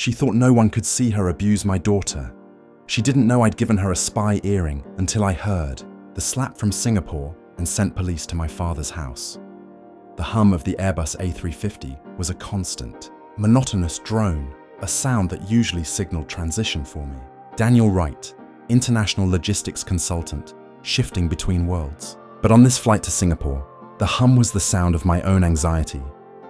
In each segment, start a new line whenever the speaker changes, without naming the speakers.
She thought no one could see her abuse my daughter. She didn't know I'd given her a spy earring until I heard the slap from Singapore and sent police to my father's house. The hum of the Airbus A350 was a constant, monotonous drone, a sound that usually signaled transition for me. Daniel Wright, international logistics consultant, shifting between worlds. But on this flight to Singapore, the hum was the sound of my own anxiety,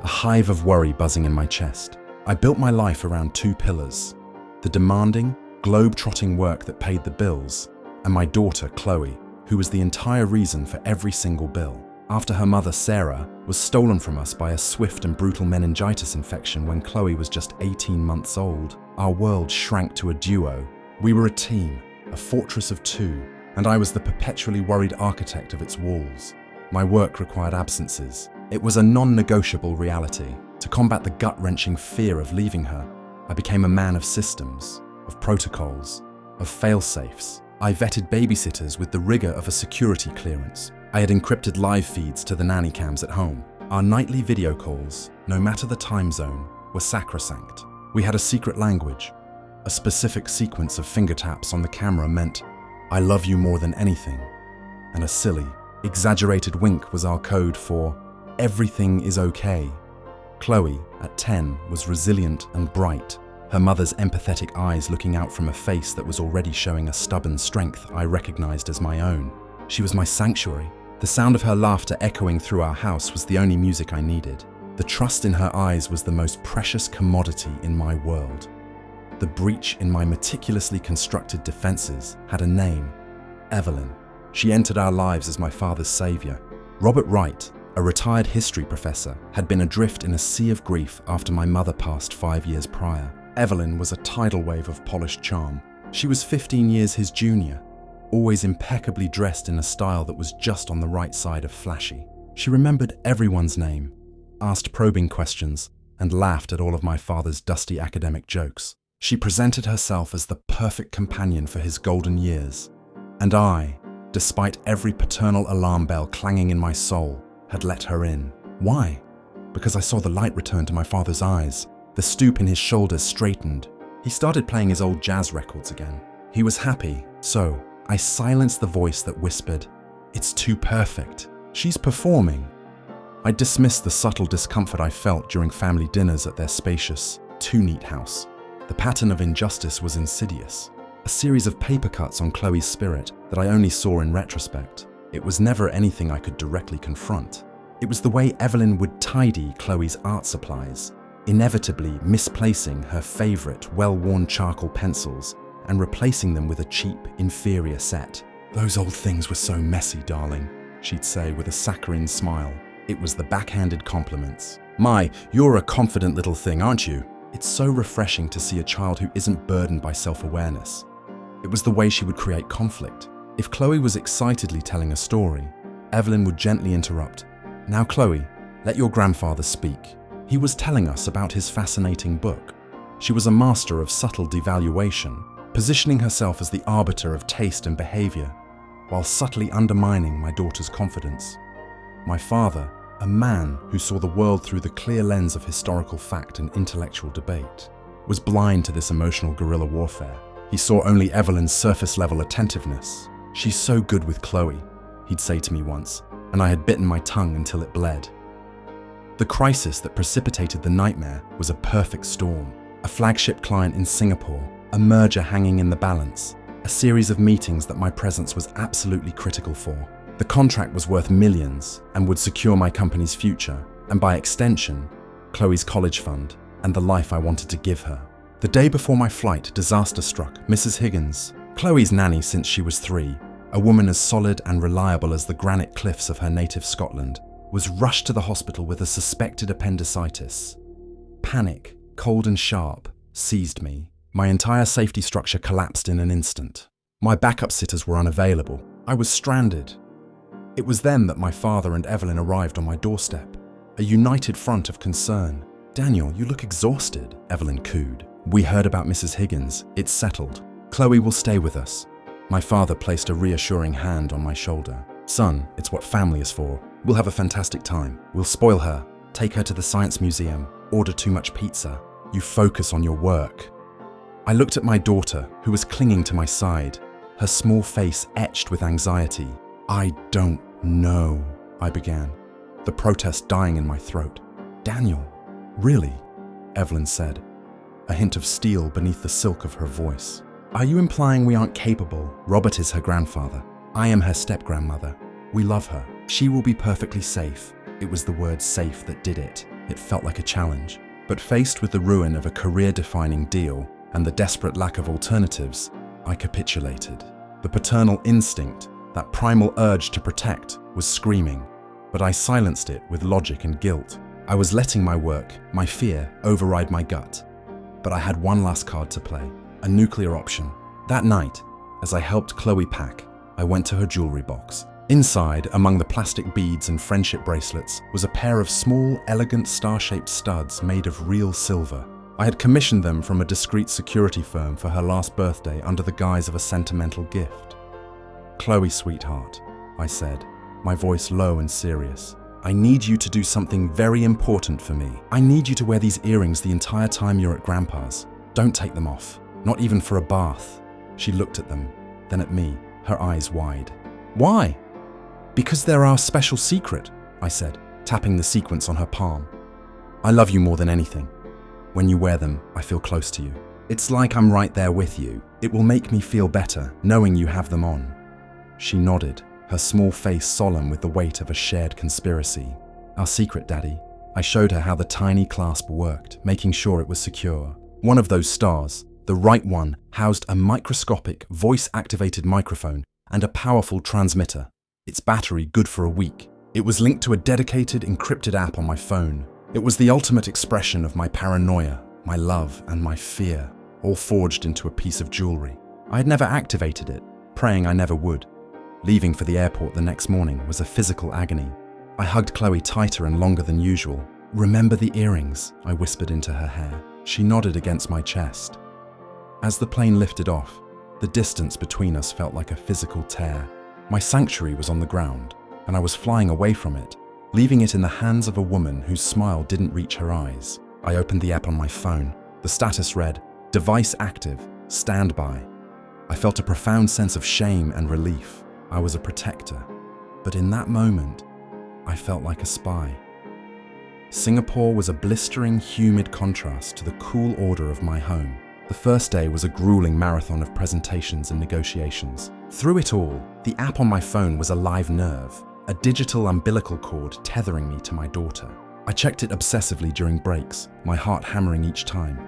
a hive of worry buzzing in my chest. I built my life around two pillars: the demanding, globe-trotting work that paid the bills, and my daughter, Chloe, who was the entire reason for every single bill. After her mother, Sarah, was stolen from us by a swift and brutal meningitis infection when Chloe was just 18 months old, our world shrank to a duo. We were a team, a fortress of two, and I was the perpetually worried architect of its walls. My work required absences. It was a non-negotiable reality. To combat the gut-wrenching fear of leaving her, I became a man of systems, of protocols, of fail-safes. I vetted babysitters with the rigor of a security clearance. I had encrypted live feeds to the nanny cams at home. Our nightly video calls, no matter the time zone, were sacrosanct. We had a secret language. A specific sequence of finger taps on the camera meant, "I love you more than anything." And a silly, exaggerated wink was our code for, "Everything is okay." Chloe, at 10, was resilient and bright, her mother's empathetic eyes looking out from a face that was already showing a stubborn strength I recognized as my own. She was my sanctuary. The sound of her laughter echoing through our house was the only music I needed. The trust in her eyes was the most precious commodity in my world. The breach in my meticulously constructed defenses had a name: Evelyn. She entered our lives as my father's savior. Robert Wright, a retired history professor, had been adrift in a sea of grief after my mother passed 5 years prior. Evelyn was a tidal wave of polished charm. She was 15 years his junior, always impeccably dressed in a style that was just on the right side of flashy. She remembered everyone's name, asked probing questions, and laughed at all of my father's dusty academic jokes. She presented herself as the perfect companion for his golden years. And I, despite every paternal alarm bell clanging in my soul, had let her in. Why? Because I saw the light return to my father's eyes. The stoop in his shoulders straightened. He started playing his old jazz records again. He was happy, so I silenced the voice that whispered, "It's too perfect. She's performing." I dismissed the subtle discomfort I felt during family dinners at their spacious, too-neat house. The pattern of injustice was insidious, a series of paper cuts on Chloe's spirit that I only saw in retrospect. It was never anything I could directly confront. It was the way Evelyn would tidy Chloe's art supplies, inevitably misplacing her favorite well-worn charcoal pencils and replacing them with a cheap, inferior set. "Those old things were so messy, darling," she'd say with a saccharine smile. It was the backhanded compliments. "My, you're a confident little thing, aren't you?" It's so refreshing to see a child who isn't burdened by self-awareness. It was the way she would create conflict. If Chloe was excitedly telling a story, Evelyn would gently interrupt. "Now, Chloe, let your grandfather speak. He was telling us about his fascinating book." She was a master of subtle devaluation, positioning herself as the arbiter of taste and behavior, while subtly undermining my daughter's confidence. My father, a man who saw the world through the clear lens of historical fact and intellectual debate, was blind to this emotional guerrilla warfare. He saw only Evelyn's surface-level attentiveness. "She's so good with Chloe," he'd say to me once, and I had bitten my tongue until it bled. The crisis that precipitated the nightmare was a perfect storm. A flagship client in Singapore, a merger hanging in the balance, a series of meetings that my presence was absolutely critical for. The contract was worth millions and would secure my company's future, and by extension, Chloe's college fund and the life I wanted to give her. The day before my flight, disaster struck. Mrs. Higgins, Chloe's nanny since she was 3, a woman as solid and reliable as the granite cliffs of her native Scotland, was rushed to the hospital with a suspected appendicitis. Panic, cold and sharp, seized me. My entire safety structure collapsed in an instant. My backup sitters were unavailable. I was stranded. It was then that my father and Evelyn arrived on my doorstep, a united front of concern. "Daniel, you look exhausted," Evelyn cooed. "We heard about Mrs. Higgins. It's settled. Chloe will stay with us." My father placed a reassuring hand on my shoulder. "Son, it's what family is for. We'll have a fantastic time. We'll spoil her, take her to the science museum, order too much pizza. You focus on your work. I looked at my daughter, who was clinging to my side, her small face etched with anxiety. I don't know, I began, the protest dying in my throat. Daniel, really? Evelyn said, a hint of steel beneath the silk of her voice. Are you implying we aren't capable? Robert is her grandfather. I am her step-grandmother. We love her. She will be perfectly safe. It was the word safe that did it. It felt like a challenge. But faced with the ruin of a career-defining deal and the desperate lack of alternatives, I capitulated. The paternal instinct, that primal urge to protect, was screaming, but I silenced it with logic and guilt. I was letting my work, my fear, override my gut. But I had one last card to play, a nuclear option. That night, as I helped Chloe pack, I went to her jewelry box. Inside, among the plastic beads and friendship bracelets, was a pair of small, elegant star-shaped studs made of real silver. I had commissioned them from a discreet security firm for her last birthday under the guise of a sentimental gift. Chloe, sweetheart, I said, my voice low and serious. I need you to do something very important for me. I need you to wear these earrings the entire time you're at Grandpa's. Don't take them off, not even for a bath. She looked at them, then at me, her eyes wide. Why? Because they're our special secret, I said, tapping the sequins on her palm. I love you more than anything. When you wear them, I feel close to you. It's like I'm right there with you. It will make me feel better, knowing you have them on. She nodded, her small face solemn with the weight of a shared conspiracy. Our secret, Daddy. I showed her how the tiny clasp worked, making sure it was secure. One of those stars, the right one, housed a microscopic, voice-activated microphone and a powerful transmitter. Its battery good for a week. It was linked to a dedicated, encrypted app on my phone. It was the ultimate expression of my paranoia, my love, and my fear, all forged into a piece of jewelry. I had never activated it, praying I never would. Leaving for the airport the next morning was a physical agony. I hugged Chloe tighter and longer than usual. Remember the earrings, I whispered into her hair. She nodded against my chest. As the plane lifted off, the distance between us felt like a physical tear. My sanctuary was on the ground, and I was flying away from it, leaving it in the hands of a woman whose smile didn't reach her eyes. I opened the app on my phone. The status read, "Device active, standby." I felt a profound sense of shame and relief. I was a protector, but in that moment, I felt like a spy. Singapore was a blistering, humid contrast to the cool order of my home. The first day was a grueling marathon of presentations and negotiations. Through it all, the app on my phone was a live nerve, a digital umbilical cord tethering me to my daughter. I checked it obsessively during breaks, my heart hammering each time.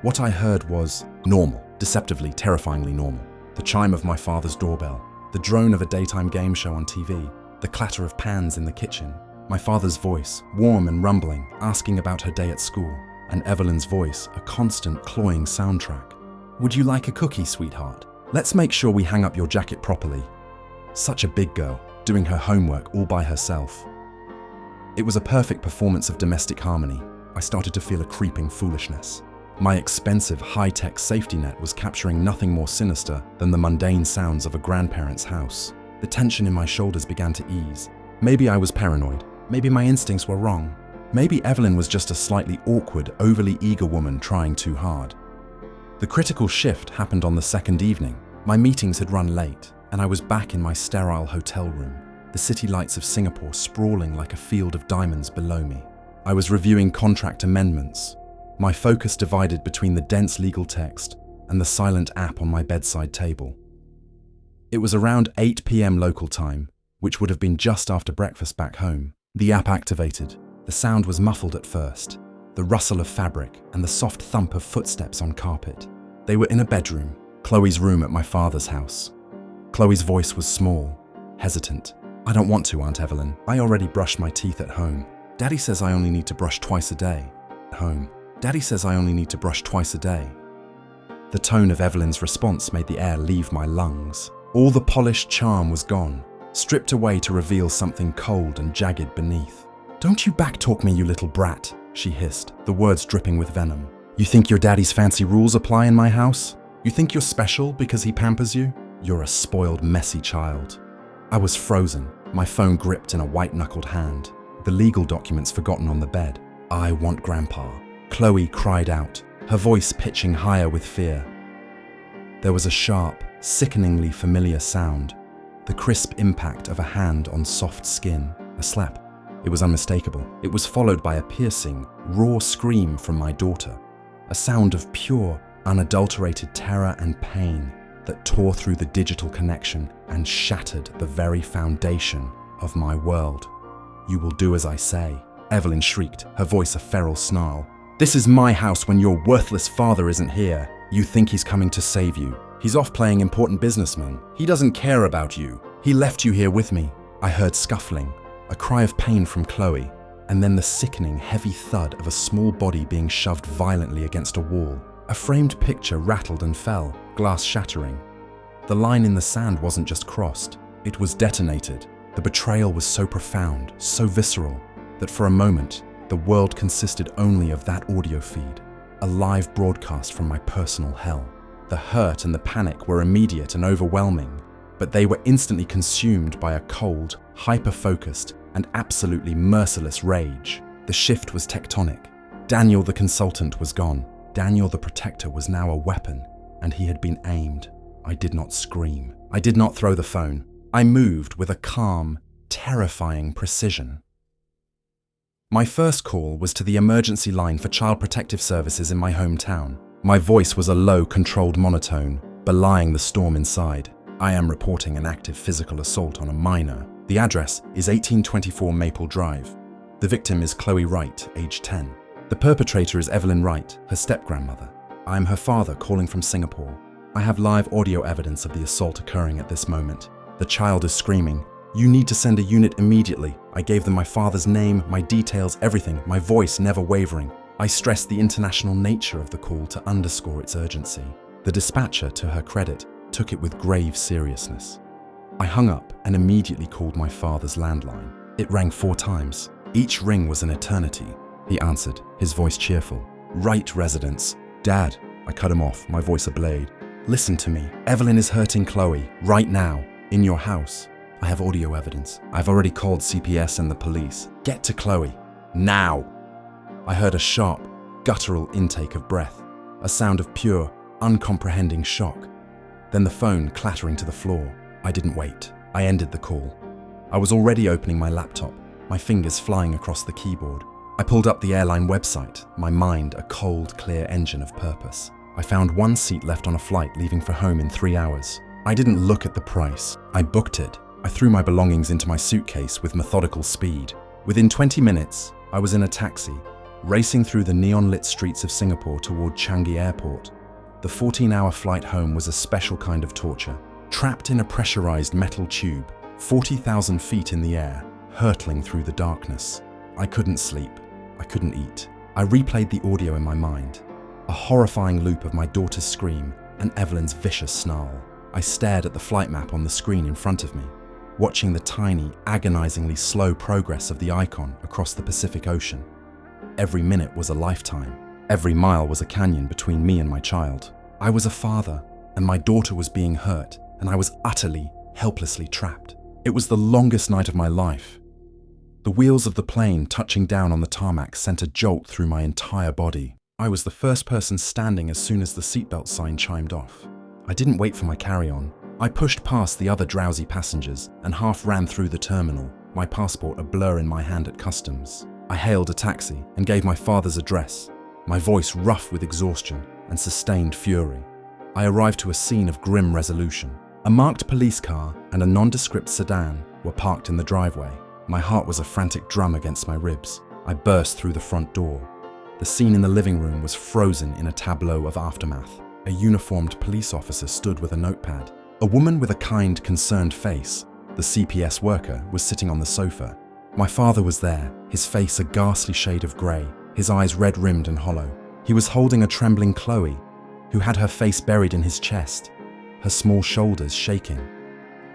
What I heard was normal, deceptively, terrifyingly normal. The chime of my father's doorbell, the drone of a daytime game show on TV, the clatter of pans in the kitchen, my father's voice, warm and rumbling, asking about her day at school, and Evelyn's voice, a constant clawing soundtrack. "Would you like a cookie, sweetheart? Let's make sure we hang up your jacket properly." Such a big girl, doing her homework all by herself. It was a perfect performance of domestic harmony. I started to feel a creeping foolishness. My expensive, high-tech safety net was capturing nothing more sinister than the mundane sounds of a grandparent's house. The tension in my shoulders began to ease. Maybe I was paranoid. Maybe my instincts were wrong. Maybe Evelyn was just a slightly awkward, overly eager woman trying too hard. The critical shift happened on the second evening. My meetings had run late, and I was back in my sterile hotel room, the city lights of Singapore sprawling like a field of diamonds below me. I was reviewing contract amendments, my focus divided between the dense legal text and the silent app on my bedside table. It was around 8 p.m. local time, which would have been just after breakfast back home. The app activated. The sound was muffled at first, the rustle of fabric and the soft thump of footsteps on carpet. They were in a bedroom, Chloe's room at my father's house. Chloe's voice was small, hesitant. "I don't want to, Aunt Evelyn. I already brushed my teeth at home. Daddy says I only need to brush twice a day. At home. Daddy says I only need to brush twice a day." The tone of Evelyn's response made the air leave my lungs. All the polished charm was gone, stripped away to reveal something cold and jagged beneath. "Don't you backtalk me, you little brat," she hissed, the words dripping with venom. "You think your daddy's fancy rules apply in my house? You think you're special because he pampers you? You're a spoiled, messy child." I was frozen, my phone gripped in a white-knuckled hand, the legal documents forgotten on the bed. "I want Grandpa. Chloe cried out, her voice pitching higher with fear. There was a sharp, sickeningly familiar sound, the crisp impact of a hand on soft skin, a slap. It was unmistakable. It was followed by a piercing, raw scream from my daughter, a sound of pure, unadulterated terror and pain that tore through the digital connection and shattered the very foundation of my world. "You will do as I say," Evelyn shrieked, her voice a feral snarl. "This is my house when your worthless father isn't here. You think he's coming to save you. He's off playing important businessman. He doesn't care about you. He left you here with me." I heard scuffling, a cry of pain from Chloe, and then the sickening, heavy thud of a small body being shoved violently against a wall. A framed picture rattled and fell, glass shattering. The line in the sand wasn't just crossed, it was detonated. The betrayal was so profound, so visceral, that for a moment, the world consisted only of that audio feed, a live broadcast from my personal hell. The hurt and the panic were immediate and overwhelming, but they were instantly consumed by a cold, hyper-focused, and absolutely merciless rage. The shift was tectonic. Daniel the consultant was gone. Daniel the protector was now a weapon, and he had been aimed. I did not scream. I did not throw the phone. I moved with a calm, terrifying precision. My first call was to the emergency line for Child Protective Services in my hometown. My voice was a low, controlled monotone, belying the storm inside. "I am reporting an active physical assault on a minor. The address is 1824 Maple Drive. The victim is Chloe Wright, age 10. The perpetrator is Evelyn Wright, her step-grandmother. I am her father calling from Singapore. I have live audio evidence of the assault occurring at this moment. The child is screaming. You need to send a unit immediately." I gave them my father's name, my details, everything, my voice never wavering. I stressed the international nature of the call to underscore its urgency. The dispatcher, to her credit, took it with grave seriousness. I hung up and immediately called my father's landline. It rang 4 times. Each ring was an eternity. He answered, his voice cheerful. "Wright residence." "Dad," I cut him off, my voice ablade. "Listen to me. Evelyn is hurting Chloe, right now, in your house. I have audio evidence. I've already called CPS and the police. Get to Chloe, now." I heard a sharp, guttural intake of breath, a sound of pure, uncomprehending shock. Then the phone clattering to the floor. I didn't wait. I ended the call. I was already opening my laptop, my fingers flying across the keyboard. I pulled up the airline website, my mind a cold, clear engine of purpose. I found 1 seat left on a flight leaving for home in 3 hours. I didn't look at the price. I booked it. I threw my belongings into my suitcase with methodical speed. Within 20 minutes, I was in a taxi, racing through the neon-lit streets of Singapore toward Changi Airport. The 14-hour flight home was a special kind of torture. Trapped in a pressurized metal tube, 40,000 feet in the air, hurtling through the darkness. I couldn't sleep. I couldn't eat. I replayed the audio in my mind. A horrifying loop of my daughter's scream and Evelyn's vicious snarl. I stared at the flight map on the screen in front of me, watching the tiny, agonizingly slow progress of the icon across the Pacific Ocean. Every minute was a lifetime. Every mile was a canyon between me and my child. I was a father, and my daughter was being hurt, and I was utterly, helplessly trapped. It was the longest night of my life. The wheels of the plane touching down on the tarmac sent a jolt through my entire body. I was the first person standing as soon as the seatbelt sign chimed off. I didn't wait for my carry-on. I pushed past the other drowsy passengers and half ran through the terminal, my passport a blur in my hand at customs. I hailed a taxi and gave my father's address, my voice rough with exhaustion and sustained fury. I arrived to a scene of grim resolution. A marked police car and a nondescript sedan were parked in the driveway. My heart was a frantic drum against my ribs. I burst through the front door. The scene in the living room was frozen in a tableau of aftermath. A uniformed police officer stood with a notepad. A woman with a kind, concerned face, the CPS worker, was sitting on the sofa. My father was there, his face a ghastly shade of grey, his eyes red-rimmed and hollow. He was holding a trembling Chloe, who had her face buried in his chest, her small shoulders shaking.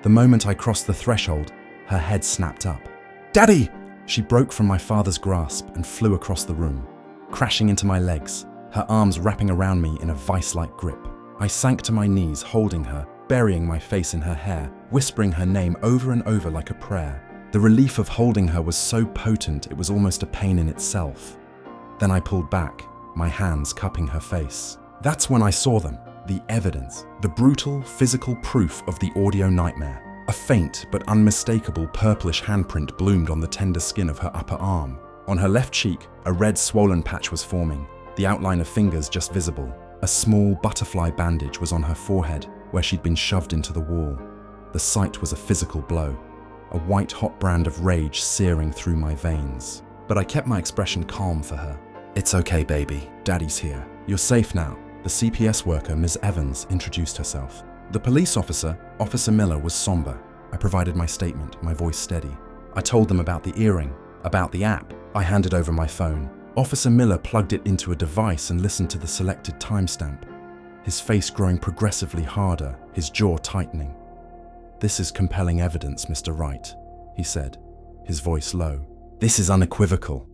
The moment I crossed the threshold, her head snapped up. "Daddy!" She broke from my father's grasp and flew across the room, crashing into my legs, her arms wrapping around me in a vice-like grip. I sank to my knees, holding her, burying my face in her hair, whispering her name over and over like a prayer. The relief of holding her was so potent it was almost a pain in itself. Then I pulled back, my hands cupping her face. That's when I saw them, the evidence, the brutal physical proof of the audio nightmare. A faint but unmistakable purplish handprint bloomed on the tender skin of her upper arm. On her left cheek, a red swollen patch was forming, the outline of fingers just visible. A small butterfly bandage was on her forehead, where she'd been shoved into the wall. The sight was a physical blow, a white-hot brand of rage searing through my veins. But I kept my expression calm for her. "It's okay, baby. Daddy's here. You're safe now." The CPS worker, Ms. Evans, introduced herself. The police officer, Officer Miller, was somber. I provided my statement, my voice steady. I told them about the earring, about the app. I handed over my phone. Officer Miller plugged it into a device and listened to the selected timestamp, his face growing progressively harder, his jaw tightening. "This is compelling evidence, Mr. Wright," he said, his voice low. "This is unequivocal."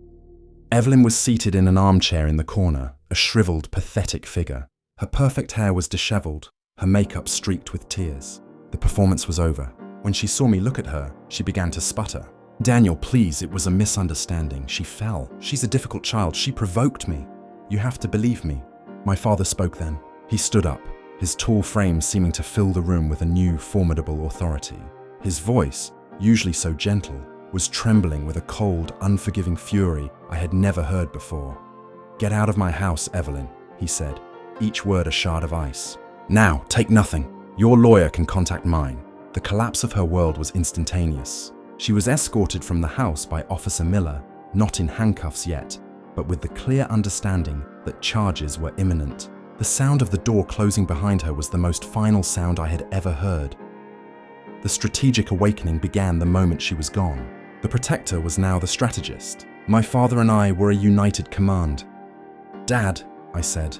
Evelyn was seated in an armchair in the corner, a shriveled, pathetic figure. Her perfect hair was disheveled, her makeup streaked with tears. The performance was over. When she saw me look at her, she began to sputter. "Daniel, please, it was a misunderstanding. She fell. She's a difficult child. She provoked me. You have to believe me." My father spoke then. He stood up, his tall frame seeming to fill the room with a new, formidable authority. His voice, usually so gentle, was trembling with a cold, unforgiving fury I had never heard before. "Get out of my house, Evelyn," he said, each word a shard of ice. "Now, take nothing. Your lawyer can contact mine." The collapse of her world was instantaneous. She was escorted from the house by Officer Miller, not in handcuffs yet, but with the clear understanding that charges were imminent. The sound of the door closing behind her was the most final sound I had ever heard. The strategic awakening began the moment she was gone. The protector was now the strategist. My father and I were a united command. "Dad," I said,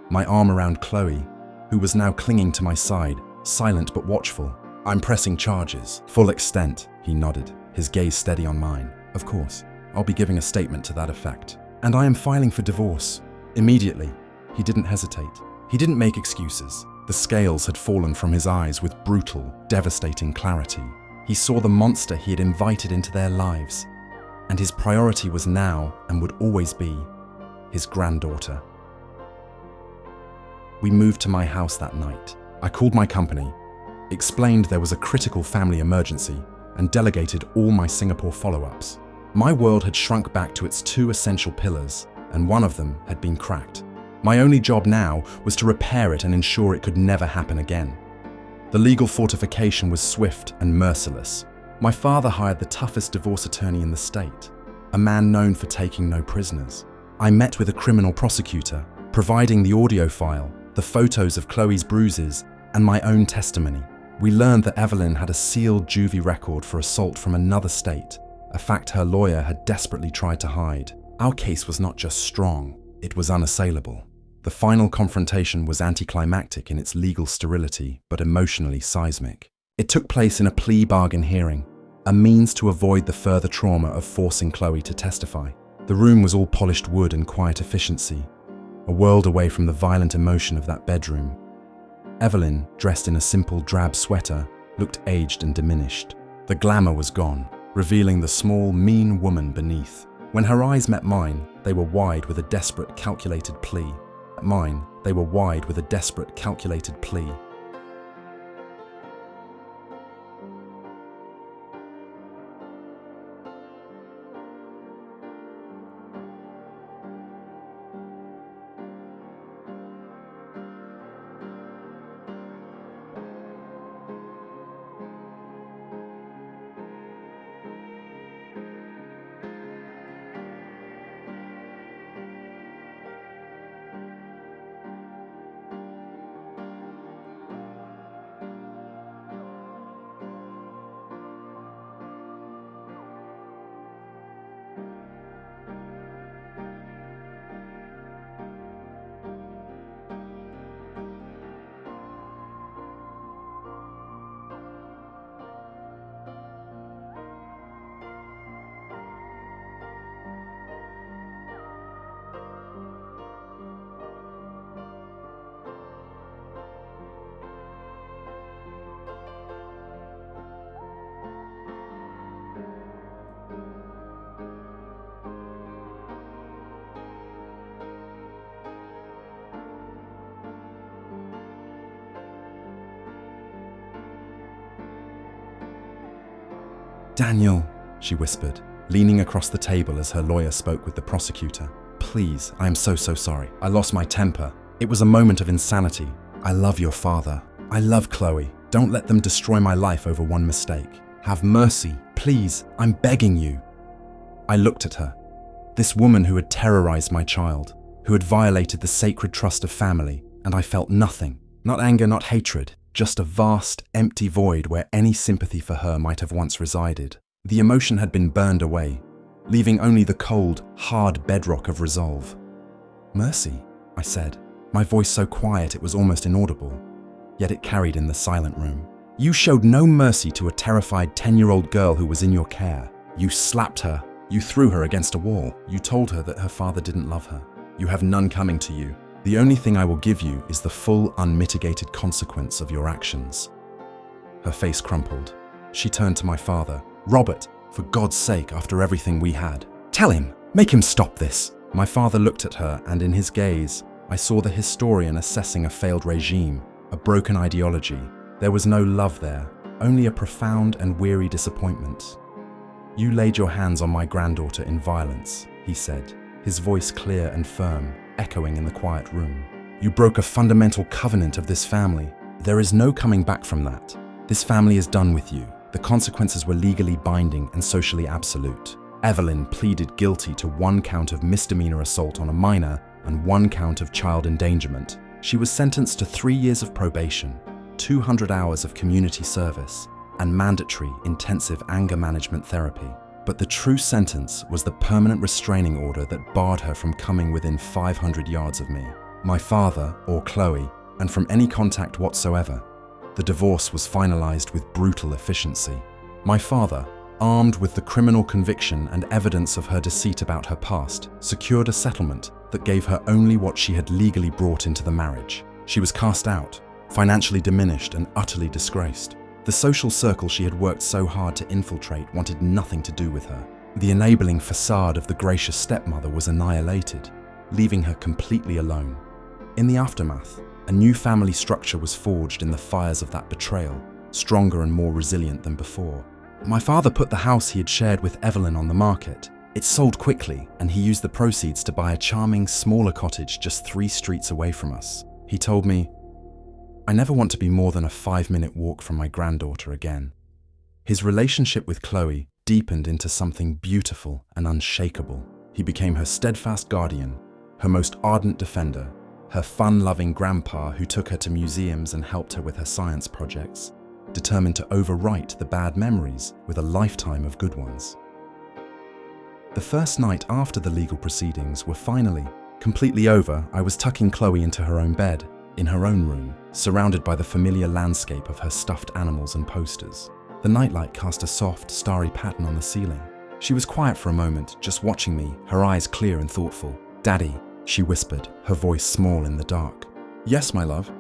my arm around Chloe, who was now clinging to my side, silent but watchful. "I'm pressing charges." "Full extent," he nodded, his gaze steady on mine. "Of course, I'll be giving a statement to that effect. And I am filing for divorce." Immediately, he didn't hesitate. He didn't make excuses. The scales had fallen from his eyes with brutal, devastating clarity. He saw the monster he had invited into their lives, and his priority was now, and would always be, his granddaughter. We moved to my house that night. I called my company, explained there was a critical family emergency, and delegated all my Singapore follow-ups. My world had shrunk back to its two essential pillars, and one of them had been cracked. My only job now was to repair it and ensure it could never happen again. The legal fortification was swift and merciless. My father hired the toughest divorce attorney in the state, a man known for taking no prisoners. I met with a criminal prosecutor, providing the audio file, the photos of Chloe's bruises, and my own testimony. We learned that Evelyn had a sealed juvie record for assault from another state, a fact her lawyer had desperately tried to hide. Our case was not just strong, it was unassailable. The final confrontation was anticlimactic in its legal sterility, but emotionally seismic. It took place in a plea bargain hearing, a means to avoid the further trauma of forcing Chloe to testify. The room was all polished wood and quiet efficiency, a world away from the violent emotion of that bedroom. Evelyn, dressed in a simple drab sweater, looked aged and diminished. The glamour was gone, revealing the small, mean woman beneath. When her eyes met mine, they were wide with a desperate, calculated plea. At mine, they were wide with a desperate, calculated plea. Daniel, she whispered, leaning across the table as her lawyer spoke with the prosecutor. Please, I am so sorry. I lost my temper. It was a moment of insanity. I love your father. I love Chloe. Don't let them destroy my life over one mistake. Have mercy, please. I'm begging you. I looked at her. This woman who had terrorized my child, who had violated the sacred trust of family, and I felt nothing. Not anger, not hatred, just a vast, empty void where any sympathy for her might have once resided. The emotion had been burned away, leaving only the cold, hard bedrock of resolve. Mercy, I said, my voice so quiet it was almost inaudible, yet it carried in the silent room. You showed no mercy to a terrified 10-year-old girl who was in your care. You slapped her. You threw her against a wall. You told her that her father didn't love her. You have none coming to you. The only thing I will give you is the full, unmitigated consequence of your actions. Her face crumpled. She turned to my father. Robert, for God's sake, after everything we had, tell him, make him stop this. My father looked at her, and in his gaze, I saw the historian assessing a failed regime, a broken ideology. There was no love there, only a profound and weary disappointment. You laid your hands on my granddaughter in violence, he said, his voice clear and firm, echoing in the quiet room. You broke a fundamental covenant of this family. There is no coming back from that. This family is done with you. The consequences were legally binding and socially absolute. Evelyn pleaded guilty to 1 count of misdemeanor assault on a minor and 1 count of child endangerment. She was sentenced to 3 years of probation, 200 hours of community service, and mandatory intensive anger management therapy. But the true sentence was the permanent restraining order that barred her from coming within 500 yards of me, my father or Chloe, and from any contact whatsoever. The divorce was finalized with brutal efficiency. My father, armed with the criminal conviction and evidence of her deceit about her past, secured a settlement that gave her only what she had legally brought into the marriage. She was cast out, financially diminished and utterly disgraced. The social circle she had worked so hard to infiltrate wanted nothing to do with her. The enabling facade of the gracious stepmother was annihilated, leaving her completely alone. In the aftermath, a new family structure was forged in the fires of that betrayal, stronger and more resilient than before. My father put the house he had shared with Evelyn on the market. It sold quickly, and he used the proceeds to buy a charming, smaller cottage just 3 streets away from us. He told me, I never want to be more than a 5-minute walk from my granddaughter again. His relationship with Chloe deepened into something beautiful and unshakable. He became her steadfast guardian, her most ardent defender, her fun-loving grandpa who took her to museums and helped her with her science projects, determined to overwrite the bad memories with a lifetime of good ones. The first night after the legal proceedings were finally completely over, I was tucking Chloe into her own bed, in her own room, surrounded by the familiar landscape of her stuffed animals and posters. The nightlight cast a soft, starry pattern on the ceiling. She was quiet for a moment, just watching me, her eyes clear and thoughtful. Daddy, she whispered, her voice small in the dark. Yes, my love.